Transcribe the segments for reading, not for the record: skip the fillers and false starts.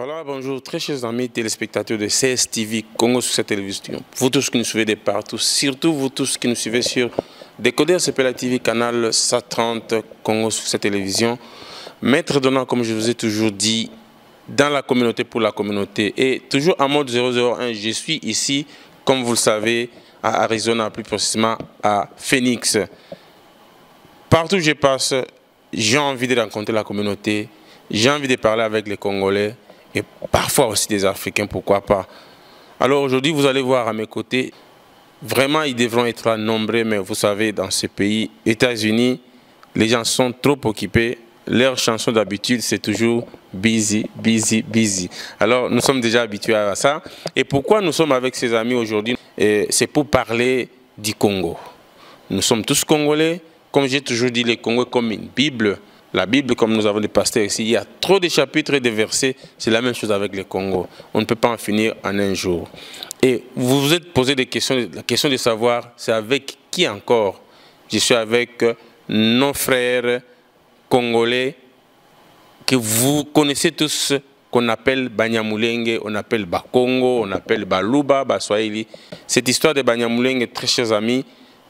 Voilà, bonjour, très chers amis téléspectateurs de CSTV Congo sur cette télévision. Vous tous qui nous suivez de partout, surtout vous tous qui nous suivez sur Décoder CPLA TV, canal 130 Congo sur cette télévision. Maître Donald, comme je vous ai toujours dit, dans la communauté pour la communauté. Et toujours en mode 001, je suis ici, comme vous le savez, à Arizona, plus précisément à Phoenix. Partout où je passe, j'ai envie de rencontrer la communauté, j'ai envie de parler avec les Congolais et parfois aussi des Africains, pourquoi pas. Alors aujourd'hui, vous allez voir à mes côtés, vraiment ils devront être nombreux, mais vous savez, dans ce pays, États-Unis, les gens sont trop occupés. Leur chanson d'habitude, c'est toujours busy, busy, busy. Alors nous sommes déjà habitués à ça. Et pourquoi nous sommes avec ces amis aujourd'hui? C'est pour parler du Congo. Nous sommes tous Congolais. Comme j'ai toujours dit, le Congo est comme une Bible. La Bible, comme nous avons des pasteurs ici, il y a trop de chapitres et de versets. C'est la même chose avec le Congo. On ne peut pas en finir en un jour. Et vous vous êtes posé des questions. La question de savoir, c'est avec qui encore? Je suis avec nos frères Congolais que vous connaissez tous, qu'on appelle Banyamulenge, on appelle Bakongo, on appelle Baluba, Baswahili. Cette histoire de Banyamulenge, très chers amis,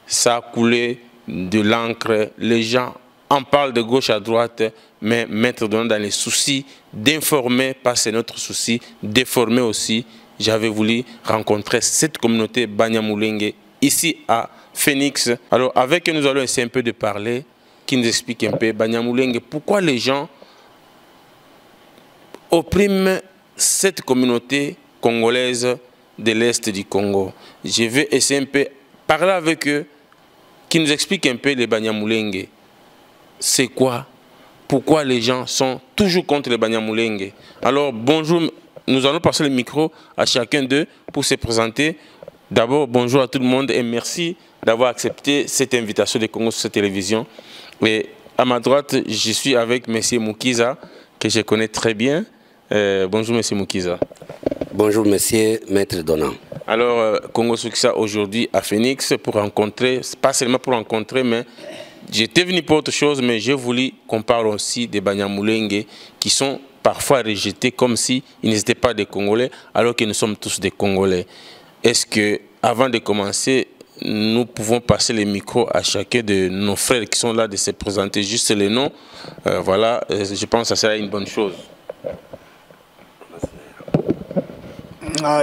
ça a coulé de l'encre. Les gens en parlent de gauche à droite, mais Maître Donald dans les soucis d'informer, pas c'est notre souci, d'informer aussi. J'avais voulu rencontrer cette communauté Banyamulenge ici à Phoenix. Alors avec eux, nous allons essayer un peu de parler, qui nous explique un peu, Banyamulenge, pourquoi les gens oppriment cette communauté congolaise de l'Est du Congo. Je vais essayer un peu parler avec eux, qui nous explique un peu les Banyamulenge. C'est quoi? Pourquoi les gens sont toujours contre les Banyamulenge? Alors bonjour, nous allons passer le micro à chacun d'eux pour se présenter. D'abord, bonjour à tout le monde et merci d'avoir accepté cette invitation de Congo sur cette télévision. Et à ma droite, je suis avec M. Mukiza, que je connais très bien. Bonjour M. Mukiza. Bonjour M. Maître Donald. Alors, Congo Succès aujourd'hui à Phoenix pour rencontrer, pas seulement pour rencontrer, mais j'étais venu pour autre chose, mais j'ai voulu qu'on parle aussi des Banyamulenge qui sont parfois rejetés comme s'ils n'étaient pas des Congolais, alors que nous sommes tous des Congolais. Est-ce que, avant de commencer, nous pouvons passer les micros à chacun de nos frères qui sont là de se présenter juste les noms. Voilà, je pense que ça sera une bonne chose.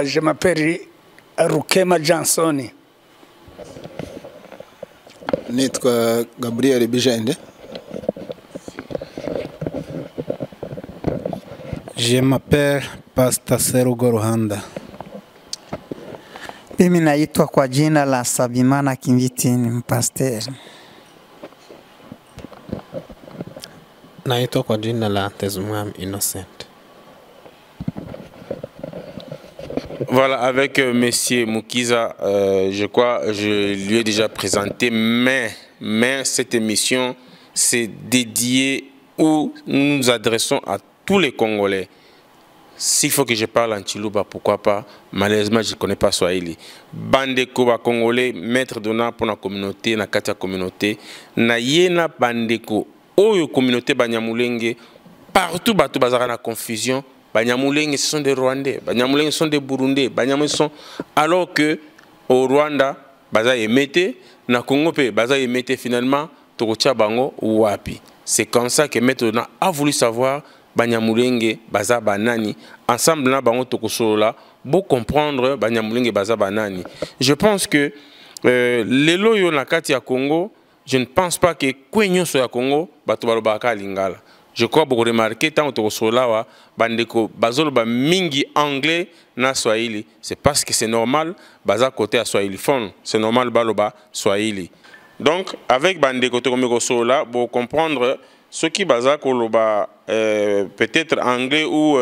Je m'appelle Rukema Johnson. Nitwa Gabriel Bijende. Je m'appelle Pastor Serugo Ruhanda. Mimi naitwa kwa jina la Sabimana Kimviti, ni mpasteri. Naitwa kwa jina la Tezumwam Innocent. Voilà, avec Monsieur Mukiza, je crois je lui ai déjà présenté, mais cette émission, c'est dédié où nous nous adressons à tous les Congolais. S'il faut que je parle en Chiluba, pourquoi pas? Malheureusement, je ne connais pas Swahili. Bandeko ba Congolais, Maître Donald pour la communauté, na katia communauté, na yena bandeko, oyo communauté Banyamulenge, partout bato bazara na confusion. Banyamulenge ce sont des Rwandais, Banyamulenge sont des Burundais, Banyamulenge sont... Alors que au Rwanda, baza emete, na Congo pe baza emete finalement, tokotia bango wapi. C'est comme ça que Maître Donald a voulu savoir Banyamulenge baza banani. Ensemble na bango tokosolola, pour comprendre Banyamulenge baza banani. Je pense que les loyo na kati ya Congo, je ne pense pas que kwenyo so ya Congo bato balobaka lingala. Je crois beaucoup remarquer tant que solawa bandeko bazoloba mingi anglais na swahili, c'est parce que c'est normal baza côté à swahili phone, c'est normal baloba swahili. Donc avec bandeko to sola pour comprendre ce qui baza koloba peut-être anglais ou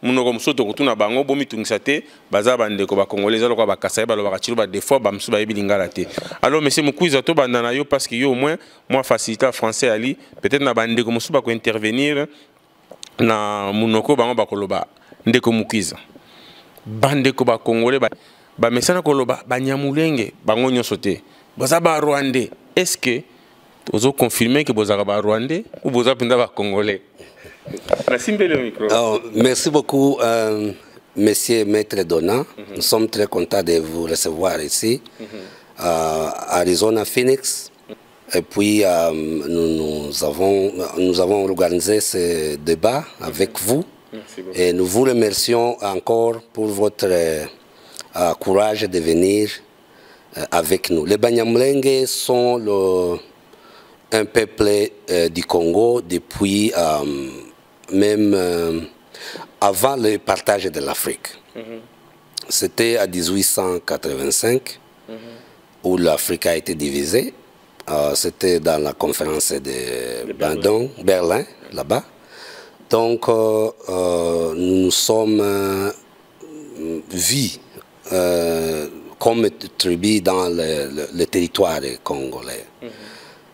munoko musoto kutuna bango bomi tungisate baza bandeko ba congolais aloko ba kasai baloba ka chiluba des fois bamsu ba bilingala te. Alors monsieur Mukiza to bandana yo parce que yo au moins moi facilité français ali peut-être na bandeko musu ba ko intervenir na munoko bango ba koloba ndeko Mukiza. Bandeko ba congolais ba mesana koloba Banyamulenge bango nyoso te. Baza ba Rwandais. Est-ce que vous confirmez que vous avez ba Rwandais ou vous avez ba congolais? Merci beaucoup, Monsieur Maître Donat. Nous sommes très contents de vous recevoir ici, à Arizona, Phoenix. Et puis, nous avons organisé ce débat avec vous. Et nous vous remercions encore pour votre courage de venir avec nous. Les Banyamulenge sont un peuple du Congo depuis même avant le partage de l'Afrique. C'était en 1885 où l'Afrique a été divisée. C'était dans la conférence de Berlin, là-bas. Donc, nous sommes vus comme tribu dans le territoire congolais.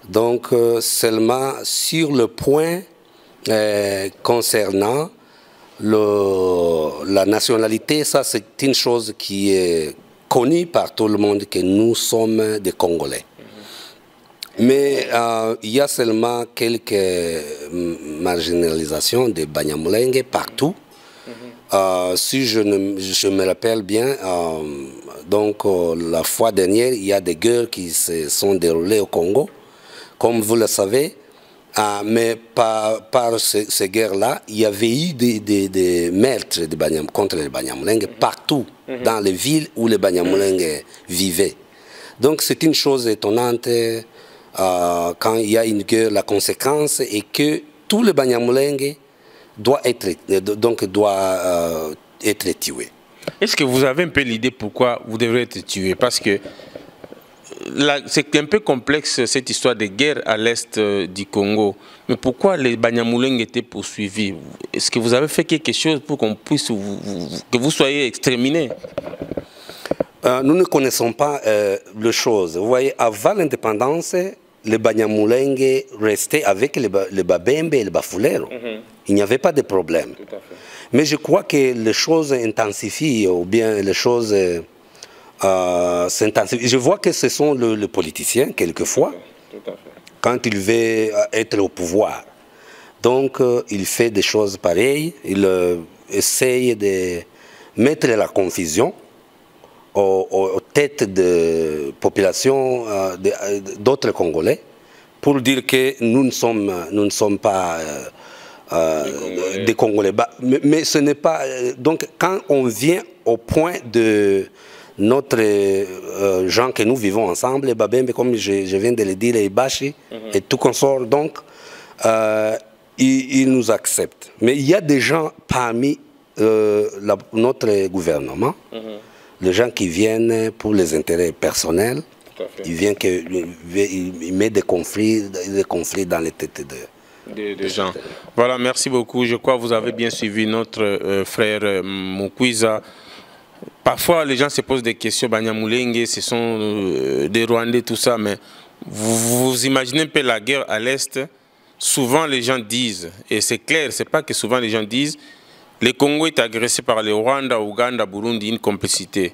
Donc, seulement sur le point concernant la nationalité, ça c'est une chose qui est connue par tout le monde, que nous sommes des Congolais. Mais il y a seulement quelques marginalisations des Banyamulenge partout. Si je me rappelle bien, donc la fois dernière, il y a des guerres qui se sont déroulées au Congo, comme vous le savez. Mais par ces guerres-là, il y avait eu des meurtres contre les Banyamulenge partout, dans les villes où les Banyamulenge vivaient. Donc c'est une chose étonnante quand il y a une guerre, la conséquence est que tous les Banyamulenge doivent être tués. Est-ce que vous avez un peu l'idée pourquoi vous devrez être tués? Parce que c'est un peu complexe cette histoire de guerre à l'est du Congo. Mais pourquoi les Banyamulenge étaient poursuivis? Est-ce que vous avez fait quelque chose pour qu'on puisse que vous soyez exterminés? Nous ne connaissons pas les choses. Vous voyez, avant l'indépendance, les Banyamulenge restaient avec les Babembe et les Bafulero. Il n'y avait pas de problème. Mais je crois que les choses intensifient, ou bien les choses s'intensifient. Je vois que ce sont les politiciens, quelquefois, quand ils veulent être au pouvoir. Donc, il fait des choses pareilles. Il essaye de mettre la confusion aux têtes de populations d'autres Congolais pour dire que nous ne sommes pas des Congolais. Mais ce n'est pas... Donc quand on vient au point de notre gens que nous vivons ensemble, les Babembe, comme je viens de le dire, les Ibashi et tout consort, donc ils nous acceptent. Mais il y a des gens parmi notre gouvernement, les gens qui viennent pour les intérêts personnels, ils mettent des conflits dans les têtes des gens. Voilà, merci beaucoup. Je crois que vous avez bien suivi notre frère Mukwiza. Parfois, les gens se posent des questions. Banyamulenge, ce sont des Rwandais, tout ça, mais vous imaginez un peu la guerre à l'Est. Souvent, les gens disent, et c'est clair, c'est pas que souvent les gens disent, le Congo est agressé par les Rwanda, Ouganda, Burundi, une complicité.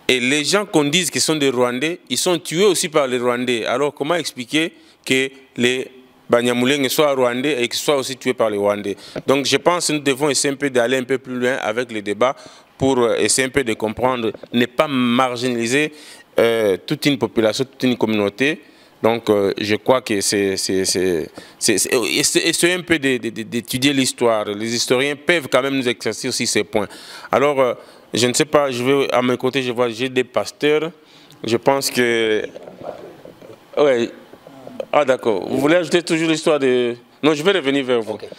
Et les gens qu'on dise qu'ils sont des Rwandais, ils sont tués aussi par les Rwandais. Alors comment expliquer que les Banyamulenge soient Rwandais et qu'ils soient aussi tués par les Rwandais? Donc je pense que nous devons essayer un peu d'aller un peu plus loin avec le débat pour essayer un peu de comprendre, ne pas marginaliser toute une population, toute une communauté. Donc je crois que c'est un peu d'étudier l'histoire. Les historiens peuvent quand même nous éclaircir aussi ces points. Alors, je ne sais pas, à mes côtés, je vois, j'ai des pasteurs. Je pense que... Ouais. Ah d'accord. Vous voulez ajouter toujours l'histoire de... Non, je vais revenir vers vous. Okay.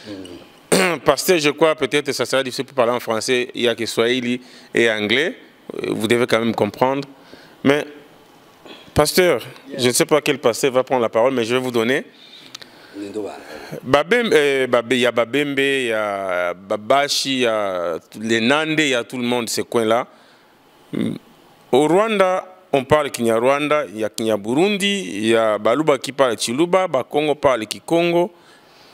Pasteur, je crois peut-être que ça sera difficile pour parler en français. Il n'y a que Swahili et anglais. Vous devez quand même comprendre. Mais... Pasteur, je ne sais pas quel pasteur va prendre la parole, mais je vais vous donner. Il y a Babembe, il y a Babashi, il y a les Nande, il y a tout le monde, ces coins-là. Au Rwanda, on parle Kinyarwanda, il y a Kinyaburundi, il y a Baluba qui parle Chiluba, Bakongo parle Kikongo,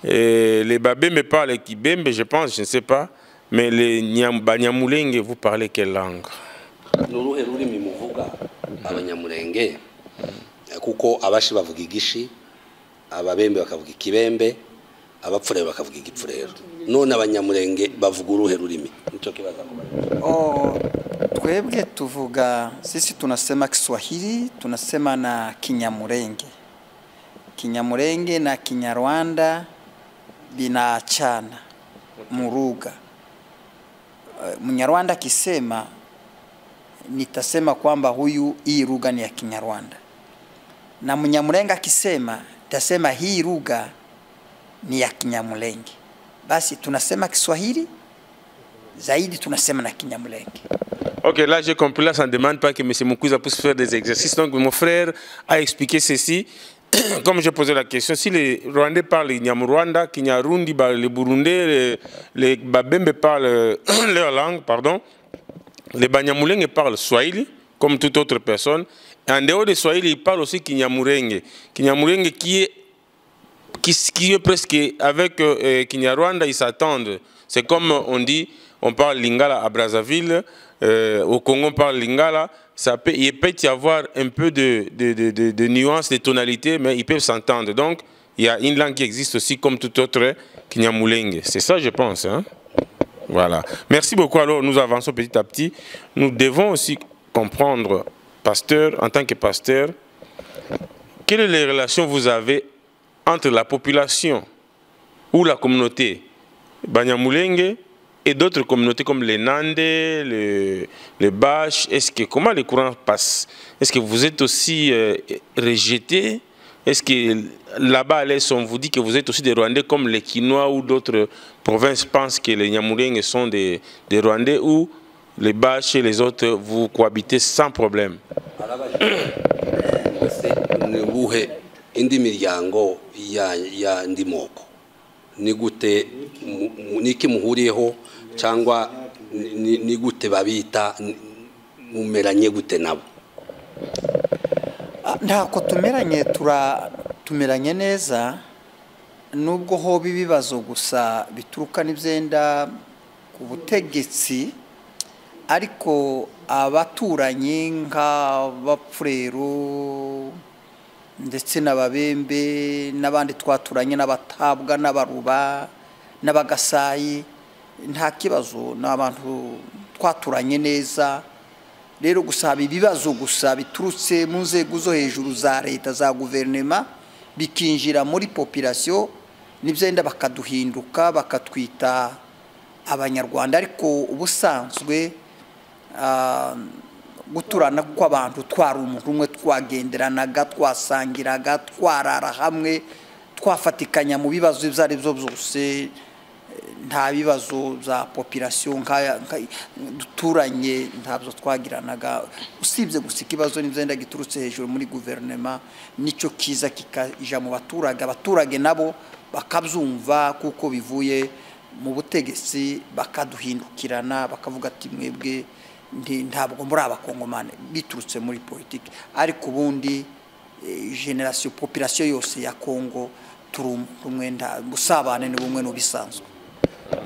et les Babembe parlent Kibembe, je pense, je ne sais pas. Mais les Banyamulenge, vous parlez quelle langue? Abanyamulenge kuko abashi bavuga igishi, ababembe bakavuga ikibembe, abapfurero bakavuga igipfurero. none abanyamulenge bavuga uruhe rurimi? Nicho kibaza Oh, twebwe tuvuga, sisi tunasema Kiswahili, tunasema na Kinyamulenge. Kinyamulenge na Kinyarwanda binaachana muruga. Mnyarwanda kisema, nitasema kwamba hii lugha ni ya Kinyarwanda. Na Mnyamulenge akisema, nitasema hii lugha ni ya Kinyamulenge. Basi tunasema Kiswahili, zaidi tunasema na Kinyamulenge. Ok, là j'ai compris, là ça ne demande pas que M. Mukuza puisse faire des exercices. Donc mon frère a expliqué ceci. Comme je posais la question, si les Rwandais parlent Nyamurwanda, Kinyarundi, les Burundais, les Babembe parlent leur langue, pardon, les Banyamulenge parlent Swahili, comme toute autre personne. Et en dehors de Swahili, ils parlent aussi Kinyamulenge. Kinyamulenge qui est presque avec Kinyarwanda, ils s'attendent. C'est comme on dit, on parle Lingala à Brazzaville, au Congo on parle Lingala. Il peut y avoir un peu de nuances, de tonalités, mais ils peuvent s'entendre. Donc, il y a une langue qui existe aussi comme tout autre Kinyamulenge. C'est ça, je pense. Hein? Voilà. Merci beaucoup. Alors, nous avançons petit à petit. Nous devons aussi comprendre, pasteur, en tant que pasteur, quelles sont les relations que vous avez entre la population ou la communauté Banyamulenge et d'autres communautés comme les Nande, les Bash. Comment les courants passent? Est-ce que vous êtes aussi rejetés? Est-ce que là-bas à l'Est, on vous dit que vous êtes aussi des Rwandais comme les Kinois ou d'autres provinces pensent que les Nyamulenge sont des Rwandais, ou les Bash et les autres, vous cohabitez sans problème? Indi miryango ya ndimoko ni gute niki muhuriyeho cyangwa ni gute babita mumeranye gute nabo? Ntako tumeranye neza, nubwo hoba ibibazo gusa bituruka n'ibyenda ku butegetsi, ariko abaturanyi nk'abapfurero ndetse n'ababembe n'abandi twaturanye n'abatabwa n'abaruba n'abagasayi, nta kibazo, n'abantu twaturanye neza. Rero gusa ibibazo gusa biturutse mu nzego zo hejuru za leta za guverinoma bikinjira muri population, n'ibyenda bakaduhinduka bakatwita abanyarwanda. Ariko ubusanzwe guturana kw'abantu twari umuntu umwe, twagenderanaga, twasangiraga, twarara hamwe, twafatikanya mu bibazo ibyo ari byo byose. Nta bibazo za population duturanye ntabyo twagiranaga, usibye gusa ikibazo n'ibyenda giturutse hejuru muri guverinoma, nicyo kiza kikaja mu abaturage nabo bakabyumva kuko bivuye mu butegetsi, bakaduhindukirana bakavuga ati mwebwe ntabwo muri abakongomane, biturutse muri politiki. Ariko ubundi generation population yose ya Congo turumwenda gusabane n'ubumwe n'ubisanzwe.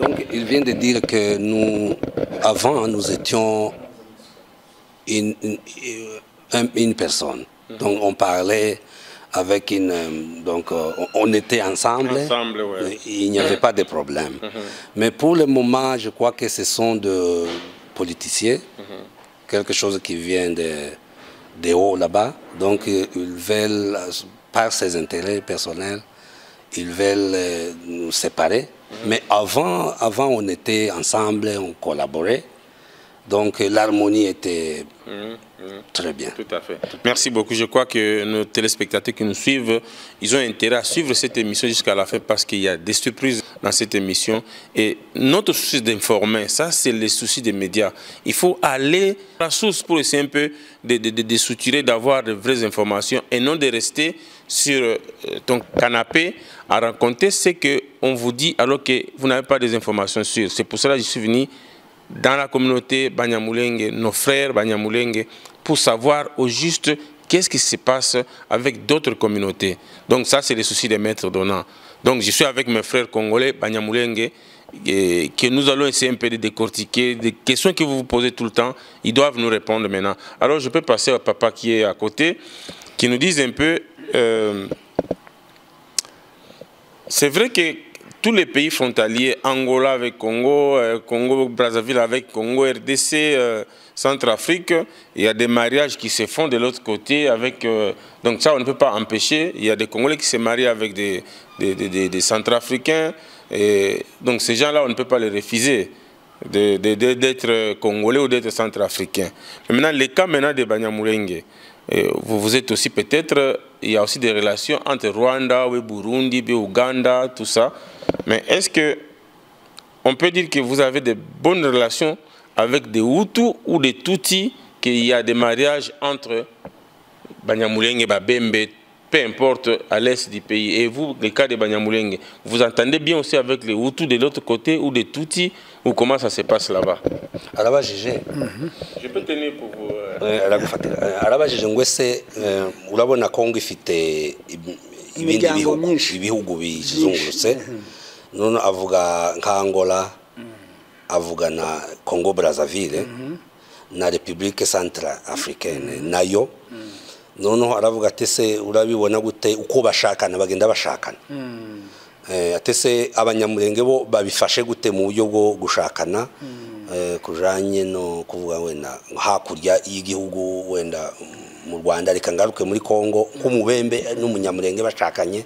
Donc il vient de dire que nous, avant, nous étions une personne. Donc on parlait avec donc on était ensemble, ouais. Il n'y avait pas de problème. Mais pour le moment, je crois que ce sont de politiciens, quelque chose qui vient de haut là-bas. Donc ils veulent, par ses intérêts personnels, ils veulent nous séparer. Mais avant, on était ensemble, on collaborait. Donc l'harmonie était très bien. Tout à fait. Merci beaucoup. Je crois que nos téléspectateurs qui nous suivent, ils ont intérêt à suivre cette émission jusqu'à la fin, parce qu'il y a des surprises dans cette émission. Et notre souci d'informer, ça c'est le souci des médias. Il faut aller à la source pour essayer un peu de structurer, d'avoir de vraies informations et non de rester sur ton canapé à raconter ce qu'on vous dit alors que vous n'avez pas des informations sûres. C'est pour cela que je suis venu dans la communauté Banyamulenge, nos frères Banyamulenge, pour savoir au juste qu'est-ce qui se passe avec d'autres communautés. Donc ça, c'est le souci des maîtres donnants. Donc je suis avec mes frères congolais Banyamulenge, que nous allons essayer un peu de décortiquer, des questions que vous vous posez tout le temps, ils doivent nous répondre maintenant. Alors je peux passer au papa qui est à côté, qui nous dise un peu... c'est vrai que tous les pays frontaliers, Angola avec Congo, Congo-Brazzaville avec Congo, RDC, Centrafrique, il y a des mariages qui se font de l'autre côté avec... donc ça, on ne peut pas empêcher. Il y a des Congolais qui se marient avec des Centrafricains. Et donc ces gens-là, on ne peut pas les refuser d'être Congolais ou d'être Centrafricains. Mais maintenant, les cas maintenant de Banyamulenge, vous êtes aussi peut-être... Il y a aussi des relations entre Rwanda, Burundi, Ouganda, tout ça. Mais est-ce qu'on peut dire que vous avez de bonnes relations avec des Hutus ou des Tutsis, qu'il y a des mariages entre Banyamulenge et Babembe, peu importe, à l'est du pays? Et vous, le cas de Banyamulenge, vous entendez bien aussi avec les Hutus de l'autre côté ou des Tutsis, ou comment ça se passe là-bas? Alors, je peux tenir pour vous. arabajije ngo ese urabona Kongo ifite ibindi bihugu bizungurutse, none avuga nka Angola, avuga na Congo Brazzaville na République Centrafricaine nayo, none aravuga ati se urabibona gute uko bashakana bagenda bashakana, ati se Abanyamulenge bo babifashe gute mu buryo bwo gushakana kujanye no kuvuga wenda hakurya y'igihugu wenda mu Rwanda reka ngaruke muri Kongo nk'umubembe n'umunyamurenge bashakanye,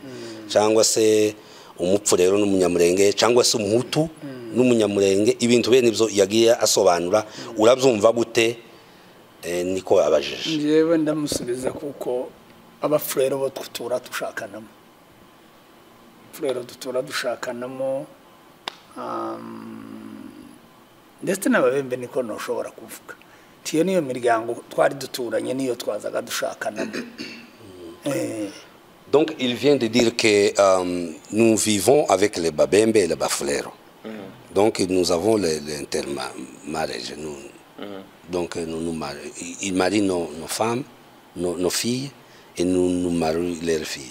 cyangwa se umupfu rero n'umunyamurenge, cyangwa se umuhutu n'umunyamurenge, ibintu bene ibyo yagiye asobanura, urabyumva gute? Niko abajije. Njyewe ndamusubiza kuko abafurero bo tutura dushakanamo, furero tutura dushakanamo, ndetse n'ababembe niko ntushobora kuvuga. Tiyo niyo miryango twari duturanye niyo twazaga dushakanamo. Donc il vient de dire que nous vivons avec les Babembe et les Bafulero. Donc nous avons l'intermarriage. Donc ils marient nos femmes, nos filles, et nous marions leurs filles.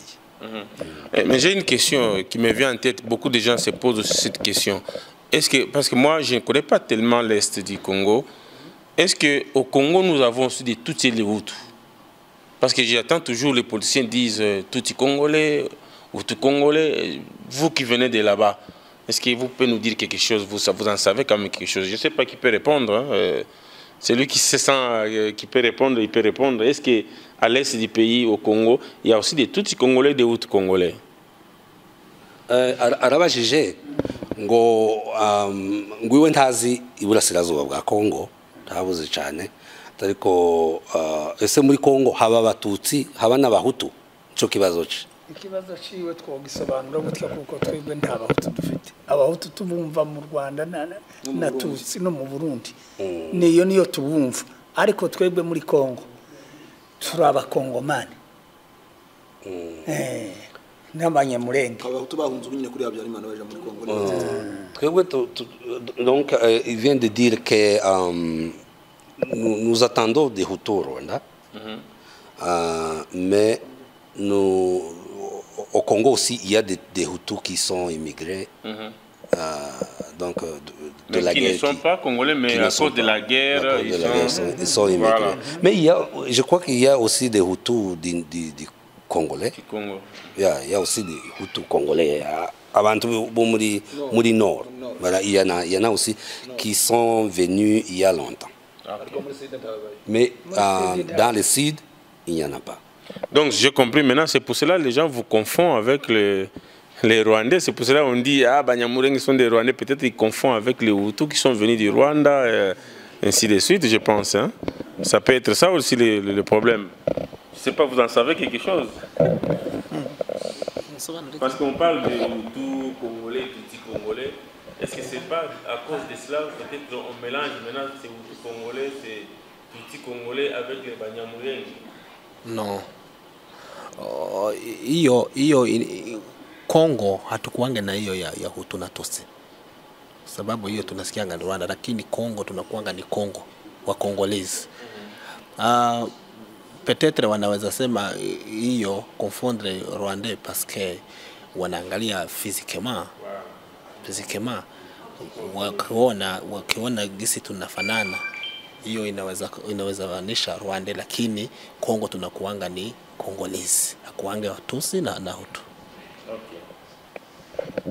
Mais j'ai une question qui me vient en tête. Beaucoup de gens se posent cette question. Est-ce que, parce que moi, je ne connais pas tellement l'Est du Congo, est-ce qu'au Congo, nous avons aussi des Tutsis et des Hutus? Parce que j'attends toujours les politiciens disent Tutsis Congolais, Hutus Congolais. Vous qui venez de là-bas, est-ce que vous pouvez nous dire quelque chose? Vous en savez quand même quelque chose? Je ne sais pas qui peut répondre. Hein. Celui qui se sent qui peut répondre, il peut répondre. Est-ce qu'à l'Est du pays, au Congo, il y a aussi des Tutsis Congolais et des Hutus Congolais? Arabajije ngo ngwiwe ntazi iburasirazuba bwa Kongo, ntabuze cyane, ariko ese muri Kongo haba Abatutsi haba n'Abahutu? Cyo kibazo cye. Ikibazo ciwe twogisobanura gutya kuko twebwe nta Bahutu dufite. Abahutu tubumva mu Rwanda na Tutsi no mu Burundi, niyo tubumva, ariko twebwe muri Kongo turi Abakongomani. N'Abanyamulenge. Abahutu bahunze nyine kuri Habyarimana baje muri Kongo. Donc il vient de dire que nous attendons des Hutus au Rwanda, mais au Congo aussi il y a des Hutus qui sont immigrés, donc de la guerre. Qui ne sont pas congolais, mais à cause de la guerre, ils sont immigrés. Voilà. Mais je crois qu'il y a aussi des Hutus du Congolais. Il y a aussi des Hutus congolais. Avant tout, muri Nord. Voilà, il y en a aussi qui sont venus il y a longtemps. Mais dans le Sud, il n'y en a pas. Donc j'ai compris maintenant, c'est pour cela que les gens vous confondent avec les Rwandais. C'est pour cela qu'on dit ah Banyamulenge sont des Rwandais. Peut-être ils confondent avec les Hutus qui sont venus du Rwanda, ainsi de suite, je pense. Hein. Ça peut être ça aussi le problème. Je ne sais pas, vous en savez quelque chose? Parce qu'on parle de Hutus congolais, Tutsis congolais. Est-ce que ce n'est pas à cause de cela, peut-être qu'on mélange maintenant ces Hutus congolais, ces Tutsis congolais avec les Banyamulenge? No. Hiyo Kongo hatukuange na hiyo ya Hutu na Tutsi. Sababu hiyo tunasikianga Rwanda, lakini Kongo tunakuanga ni Kongo wa Congolese. Peut-être wanaweza sema hiyo confondre Rwandais parce que wanaangalia physiquement wakiona gisi tunafanana, hiyo inaweza wanisha Rwanda, lakini Kongo tunakuanga ni Congolese, hakuange Tutsi na Hutu. Okay.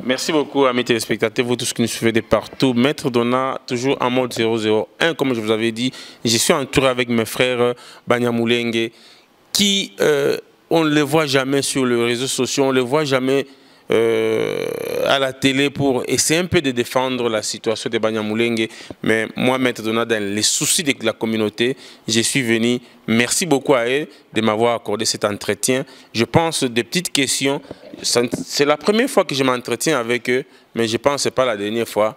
Merci beaucoup, amis téléspectateurs, vous tous qui nous suivez de partout. Maître Donat, toujours en mode 001, comme je vous avais dit. Je suis entouré avec mes frères Banyamulenge, qui, on ne les voit jamais sur les réseaux sociaux, on ne les voit jamais à la télé pour essayer un peu de défendre la situation de Banyamulenge. Mais moi, Maître Donat, dans les soucis de la communauté, je suis venu. Merci beaucoup à eux de m'avoir accordé cet entretien. Je pense des petites questions. C'est la première fois que je m'entretiens avec eux, mais je pense que ce n'est pas la dernière fois.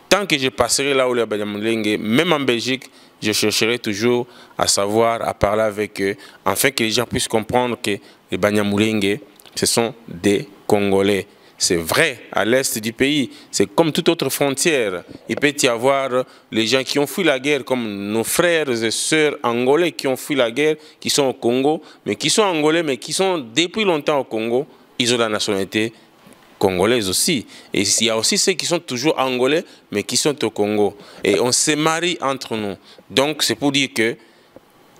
Tant que je passerai là où les Banyamulenge, même en Belgique, je chercherai toujours à savoir, à parler avec eux, afin que les gens puissent comprendre que les Banyamulenge, ce sont des Congolais. C'est vrai, à l'est du pays, c'est comme toute autre frontière. Il peut y avoir les gens qui ont fui la guerre, comme nos frères et sœurs angolais qui ont fui la guerre, qui sont au Congo, mais qui sont angolais, mais qui sont depuis longtemps au Congo. Ils ont la nationalité congolaise aussi. Et il y a aussi ceux qui sont toujours angolais, mais qui sont au Congo. Et on se marie entre nous. Donc c'est pour dire que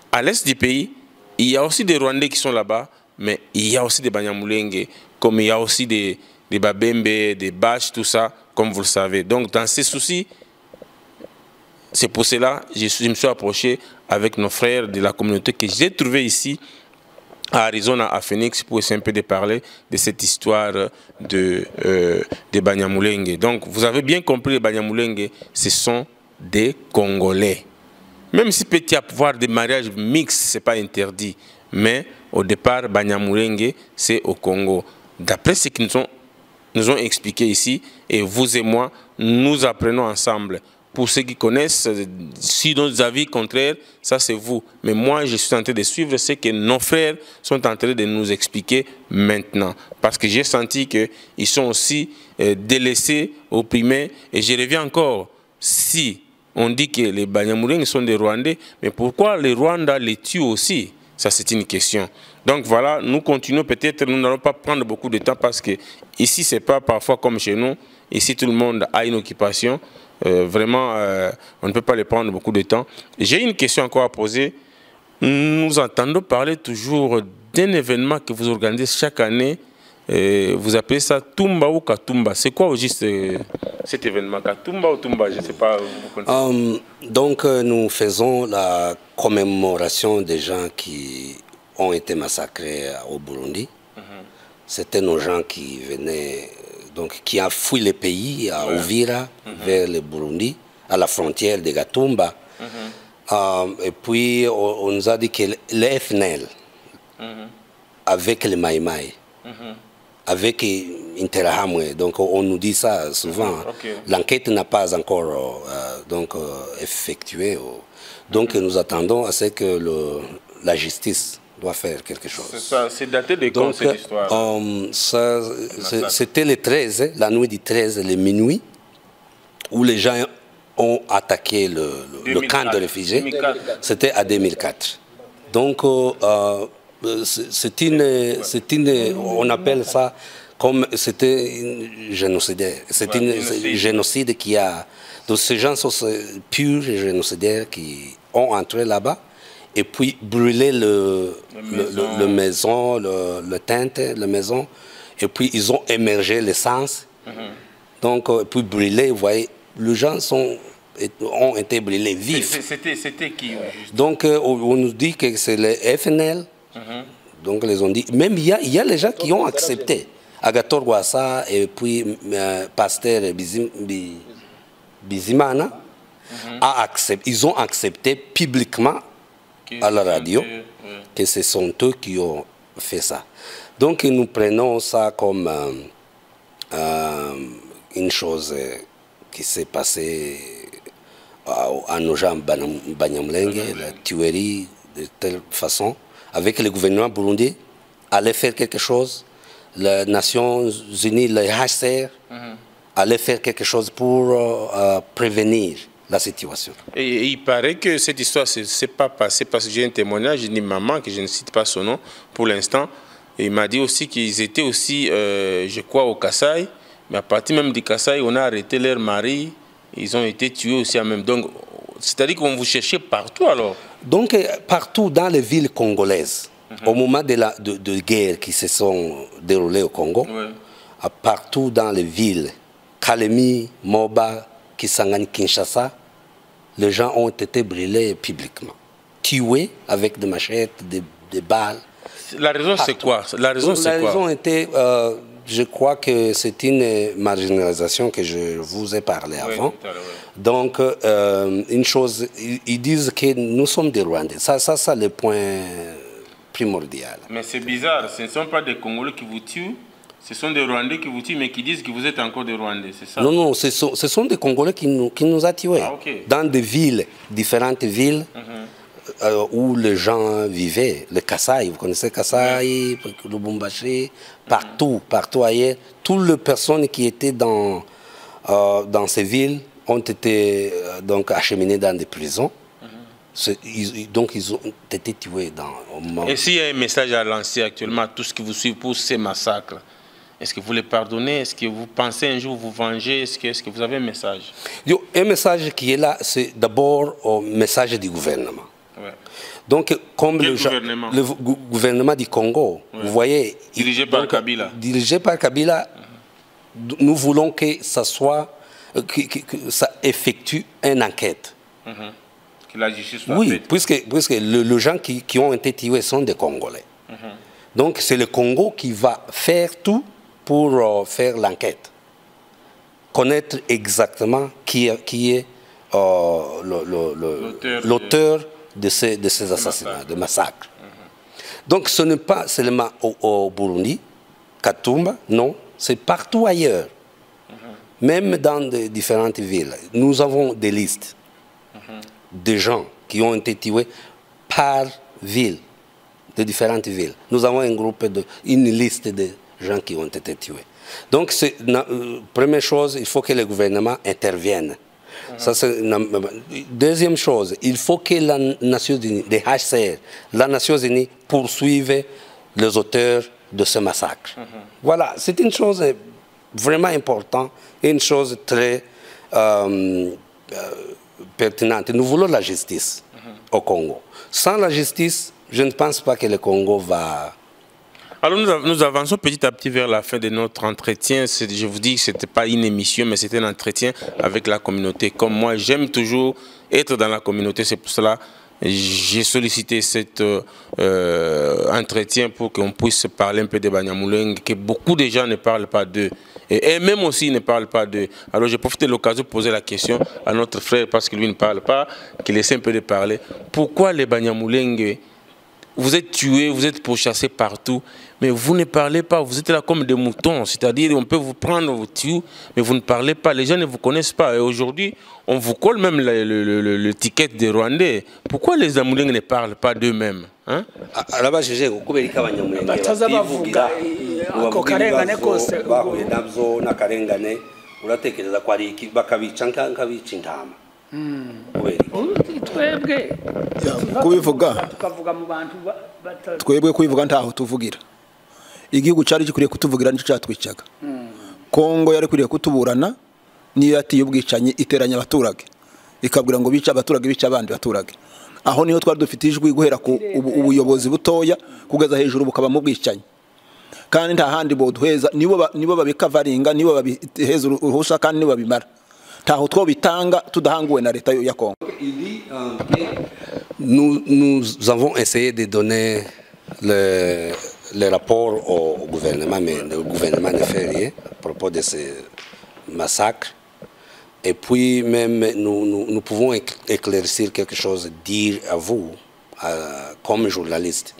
à l'est du pays, il y a aussi des Rwandais qui sont là-bas, mais il y a aussi des Banyamulenge, comme il y a aussi des Babembe, des Bâches, tout ça, comme vous le savez. Donc, dans ces soucis, c'est pour cela que je me suis approché avec nos frères de la communauté que j'ai trouvé ici, à Arizona, à Phoenix, pour essayer un peu de parler de cette histoire de Banyamulenge. Donc, vous avez bien compris, les Banyamulenge, ce sont des Congolais. Même si peut y avoir des mariages mixtes, ce n'est pas interdit. Mais au départ, Banyamulenge, c'est au Congo. D'après ce qu'ils nous ont expliqué ici, et vous et moi, nous apprenons ensemble. Pour ceux qui connaissent, si nos avis contraires, ça c'est vous. Mais moi, je suis en train de suivre ce que nos frères sont en train de nous expliquer maintenant. Parce que j'ai senti qu'ils sont aussi délaissés, opprimés. Et je reviens encore, si on dit que les Banyamulenge sont des Rwandais, mais pourquoi les Rwandais les tuent aussi? Ça, c'est une question. Donc voilà, nous continuons. Peut-être nous n'allons pas prendre beaucoup de temps parce que ici, ce n'est pas parfois comme chez nous. Ici, tout le monde a une occupation. Vraiment, on ne peut pas les prendre beaucoup de temps. J'ai une question encore à poser. Nous entendons parler toujours d'un événement que vous organisez chaque année. Vous appelez ça Tumba ou Katumba. C'est quoi au juste cet événement? Katumba ou Tumba? Je ne sais pas. Donc nous faisons la commémoration des gens qui ont été massacrés au Burundi. C'était nos gens qui venaient, donc qui ont fui le pays à Uvira vers le Burundi, à la frontière de Gatumba. Et puis on nous a dit que les FNL, avec les Maïmaï, avec Interahamwe, donc on nous dit ça souvent. L'enquête n'a pas encore effectuée. Donc nous attendons à ce que la justice doit faire quelque chose. C'est daté de quand cette histoire? C'était le 13, la nuit du 13, le minuit, où les gens ont attaqué le camp de réfugiés. C'était à 2004. Donc on appelle ça comme c'était génocidaire. C'est un génocide qui a. Donc ces gens sont purs génocidaires qui ont entré là-bas et puis brûlé le maison, le tente, la maison, et puis ils ont émergé l'essence. Donc puis brûlé, vous voyez, les gens ont été brûlés vifs. C'était qui juste? Donc on nous dit que c'est les FNL. Donc les ont dit. Même il y a les gens qui ont accepté. Agathon Rwasa et puis Pasteur Bizimana ils ont accepté publiquement à la radio que ce sont eux qui ont fait ça. Donc nous prenons ça comme une chose qui s'est passée à nos gens Banyamulenge, la tuerie de telle façon, avec le gouvernement burundais, allait faire quelque chose, les Nations Unies, le HCR, allait faire quelque chose pour prévenir la situation. Et il paraît que cette histoire ne s'est pas passée parce que j'ai un témoignage d'une maman, que je ne cite pas son nom pour l'instant, et il m'a dit aussi qu'ils étaient aussi, je crois, au Kasaï, mais à partir même du Kasaï, on a arrêté leur mari, ils ont été tués aussi en même temps. Donc, c'est-à-dire qu'on vous cherchait partout alors? Donc, partout dans les villes congolaises, au moment de guerre qui se sont déroulées au Congo, partout dans les villes, Kalemi, Moba, Kisangani, Kinshasa, les gens ont été brûlés publiquement, tués avec des machettes, des balles. La raison, c'est quoi? La raison était, je crois que c'est une marginalisation que je vous ai parlé avant. Oui. Donc, une chose, ils disent que nous sommes des Rwandais. Ça, c'est le point primordial. Mais c'est bizarre, ce ne sont pas des Congolais qui vous tuent, ce sont des Rwandais qui vous tuent, mais qui disent que vous êtes encore des Rwandais, c'est ça? Non, ce sont des Congolais qui nous ont tués. Ah, okay. Dans des villes, différentes villes, où les gens vivaient. Le Kasaï, vous connaissez Kasaï, Lubumbashi, partout ailleurs. Toutes les personnes qui étaient dans ces villes ont été donc acheminées dans des prisons. Donc ils ont été tués au moment. Et s'il y a un message à lancer actuellement à tous ceux qui vous suivent pour ces massacres, est-ce que vous les pardonnez? Est-ce que vous pensez un jour vous venger? Est-ce que vous avez un message? Un message qui est là, c'est d'abord un message du gouvernement. Ouais. Donc, comme le gouvernement du Congo, vous voyez... Dirigé par Kabila. Dirigé par Kabila, nous voulons que ça soit... que ça effectue une enquête. Que la justice soit faite. Puisque les gens qui ont été tués sont des Congolais. Donc, c'est le Congo qui va faire tout pour faire l'enquête. Connaître exactement qui est l'auteur de ces assassinats, de massacres. Donc ce n'est pas seulement au Burundi, Katumba, non, c'est partout ailleurs. Même dans de différentes villes. Nous avons des listes de gens qui ont été tués par ville, de différentes villes. Nous avons une liste de gens qui ont été tués. Donc, première chose, il faut que le gouvernement intervienne. Ça, deuxième chose, il faut que les Nations Unies, les HCR, les Nations Unies poursuivent les auteurs de ce massacre. Voilà, c'est une chose vraiment importante, une chose très pertinente. Nous voulons la justice au Congo. Sans la justice, je ne pense pas que le Congo va... Alors nous avançons petit à petit vers la fin de notre entretien. Je vous dis que ce n'était pas une émission, mais c'était un entretien avec la communauté. Comme moi, j'aime toujours être dans la communauté. C'est pour cela que j'ai sollicité cet entretien pour qu'on puisse parler un peu de Banyamulenge, que beaucoup de gens ne parlent pas d'eux. Et même aussi ne parlent pas d'eux. Alors j'ai profité de l'occasion de poser la question à notre frère, parce que lui ne parle pas, qu'il essaie un peu de parler. Pourquoi les Banyamulenge, vous êtes tués, vous êtes pourchassés partout, mais vous ne parlez pas, vous êtes là comme des moutons, c'est-à-dire on peut vous prendre, vous tuer, mais vous ne parlez pas, les gens ne vous connaissent pas. Et aujourd'hui, on vous colle même le ticket des Rwandais. Pourquoi les Banyamulenge ne parlent pas d'eux-mêmes, hein? Là-bas, je sais que twebwe kubivuga ntaho tuvugira. Igihugu cyari gikwiriye kutuvugira nicyo cyatwicaga. Kongo yari kwiriye kutuburana niyo yatiye ubwicanyi iteranya abaturage ikabwira ngo bica abaturage bica abandi baturage. Aho niho twari dufite ijwi guhera ku ubuyobozi butoya kugeza hejuru bukaba mu bwicanyi. Kandi nta handi boduheza nibo babikavaringa nibo babiheza uruhusha kandi nibo babimara. Taho twobitanga tudahanguwe na leta ya Kongo. Nous avons essayé de donner le rapport au gouvernement, mais le gouvernement ne fait rien à propos de ces massacres. Et puis même nous pouvons éclaircir quelque chose, dire à vous, comme journaliste,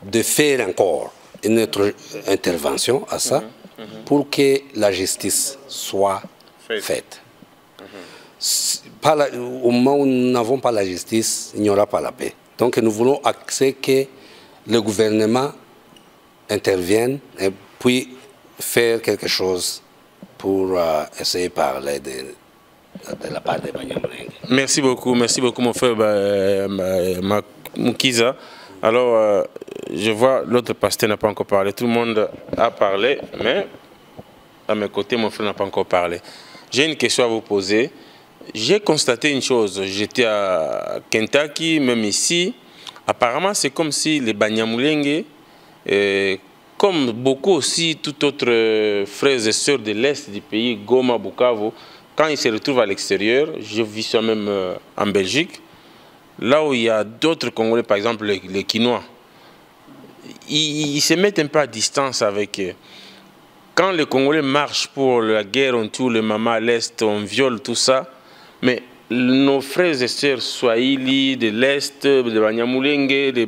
de faire encore une autre intervention à ça, pour que la justice soit faite. Au moment où nous n'avons pas la justice, il n'y aura pas la paix. Donc nous voulons que le gouvernement intervienne et puis faire quelque chose pour essayer de parler de la part des Banyamulenge. Merci beaucoup mon frère Mukiza. Alors, je vois l'autre pasteur n'a pas encore parlé. Tout le monde a parlé, mais à mes côtés, mon frère n'a pas encore parlé. J'ai une question à vous poser. J'ai constaté une chose. J'étais à Kentucky, même ici. Apparemment, c'est comme si les Banyamulenge comme beaucoup aussi, tout autre frères et sœurs de l'Est du pays, Goma, Bukavu, quand ils se retrouvent à l'extérieur, je vis ça même en Belgique, là où il y a d'autres Congolais, par exemple les Quinois, ils se mettent un peu à distance avec eux. Quand les Congolais marchent pour la guerre, on tue les mamans à l'Est, on viole tout ça, mais nos frères et sœurs Swahili, de l'Est, de Banyamulenge,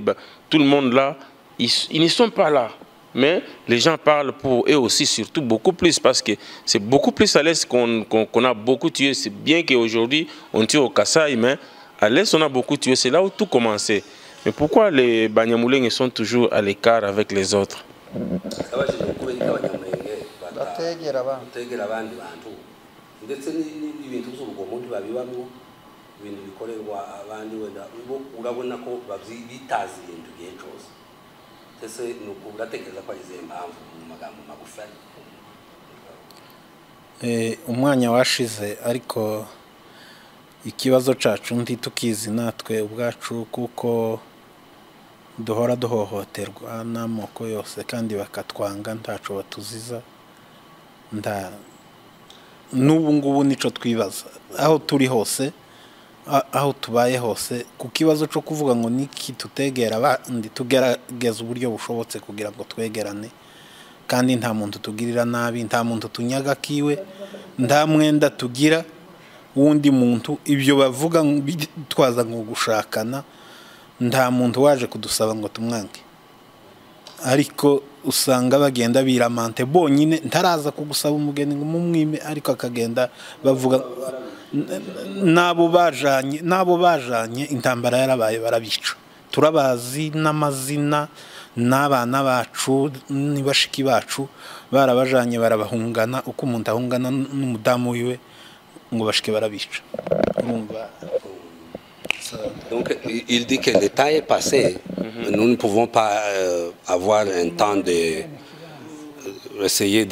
tout le monde là, ils ne sont pas là. Mais les gens parlent pour eux aussi, surtout beaucoup plus, parce que c'est beaucoup plus à l'Est qu'on a beaucoup tué. C'est bien qu'aujourd'hui, on tue au Kasaï, mais à l'Est, on a beaucoup tué. C'est là où tout commençait. Mais pourquoi les Banyamulenge sont toujours à l'écart avec les autres? umwanya washize ariko ikibazo cacu ntitukizi natwe ubwacu kuko duhora duhohoterwa n'amoko yose kandi bakatwanga ntaco batuziza n'ubu ngubu nico twibaza aho turi hose aho tubaye hose ku kibazo cyo kuvuga ngo niki tutegera abandi tugerageza uburyo bushobotse kugira ngo twegerane kandi nta muntu tugirira nabi nta muntu tunyaga kiwe nta mwenda tugira wundi muntu ibyo bavuga bitwaza ngo gushakana nta muntu waje kudusaba ngo tumwange ariko usanga bagenda biramante bonyine ntaraza kugusaba umugeni ngo mumwime ariko akagenda bavuga nabo bajanye intambara yarabaye barabica turabazi n'amazina n'abana bacu nibashiki bacu barabajanye barabahungana uko umuntu ahungana n'umudamu wiwe ngo bashike barabica urumva. Donc il dit que le temps est passé. Nous ne pouvons pas avoir un temps de essayer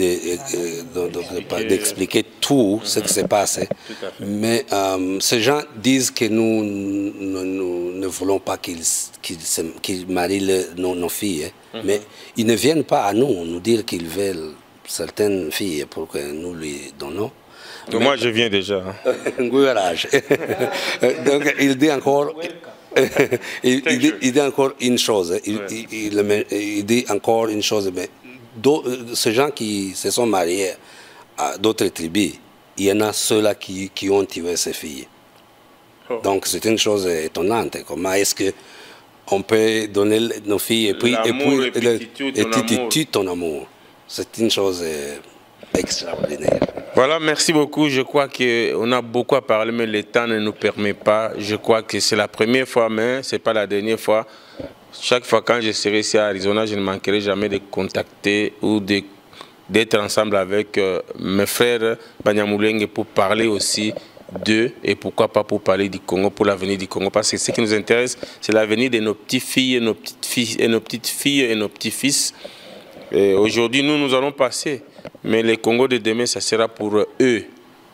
d'expliquer tout ce qui s'est passé. Mais ces gens disent que nous ne voulons pas qu'ils marient nos filles. Mais ils ne viennent pas à nous dire qu'ils veulent certaines filles pour que nous lui donnons. Donc moi je viens déjà. Donc il dit encore, il dit encore une chose. Il dit encore une chose. Mais ces gens qui se sont mariés à d'autres tribus, il y en a ceux-là qui ont tué ces filles. Donc c'est une chose étonnante. Comment est-ce qu'on peut donner nos filles et puis tuer ton amour? C'est une chose extraordinaire. Voilà, merci beaucoup. Je crois qu'on a beaucoup à parler, mais le temps ne nous permet pas. Je crois que c'est la première fois, mais ce n'est pas la dernière fois. Chaque fois quand je serai ici à Arizona, je ne manquerai jamais de contacter ou d'être ensemble avec mes frères Banyamulenge pour parler aussi d'eux et pourquoi pas pour parler du Congo, pour l'avenir du Congo. Parce que ce qui nous intéresse, c'est l'avenir de nos petites filles et nos petites filles et nos petites filles et nos petits-fils. Aujourd'hui, nous allons passer. Mais le Congo de demain, ça sera pour eux.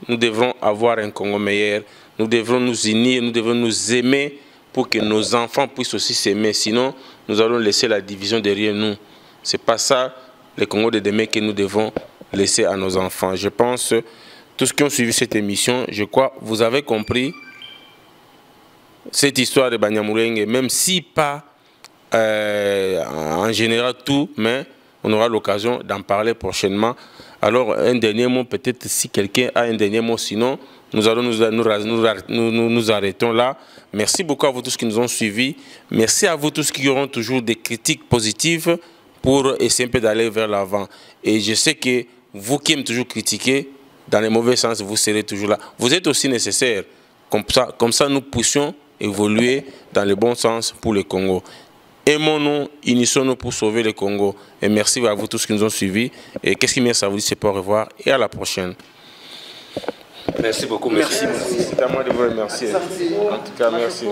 Nous devrons avoir un Congo meilleur. Nous devrons nous unir, nous devrons nous aimer pour que nos enfants puissent aussi s'aimer. Sinon, nous allons laisser la division derrière nous. Ce n'est pas ça, le Congo de demain, que nous devons laisser à nos enfants. Je pense, tous ceux qui ont suivi cette émission, je crois, vous avez compris cette histoire de Banyamulenge, même si pas en général tout, mais on aura l'occasion d'en parler prochainement. Alors, un dernier mot, peut-être si quelqu'un a un dernier mot, sinon, nous allons nous arrêtons là. Merci beaucoup à vous tous qui nous ont suivis. Merci à vous tous qui auront toujours des critiques positives pour essayer un peu d'aller vers l'avant. Et je sais que vous qui aimez toujours critiquer, dans les mauvais sens, vous serez toujours là. Vous êtes aussi nécessaire. Comme ça, nous puissions évoluer dans le bon sens pour le Congo. Aimons-nous, unissons-nous pour sauver le Congo. Et merci à vous tous qui nous ont suivis. Et qu'est-ce qui me reste à vous dire, c'est pas au revoir et à la prochaine. Merci beaucoup. Merci. C'est à moi de vous remercier. En tout cas, merci.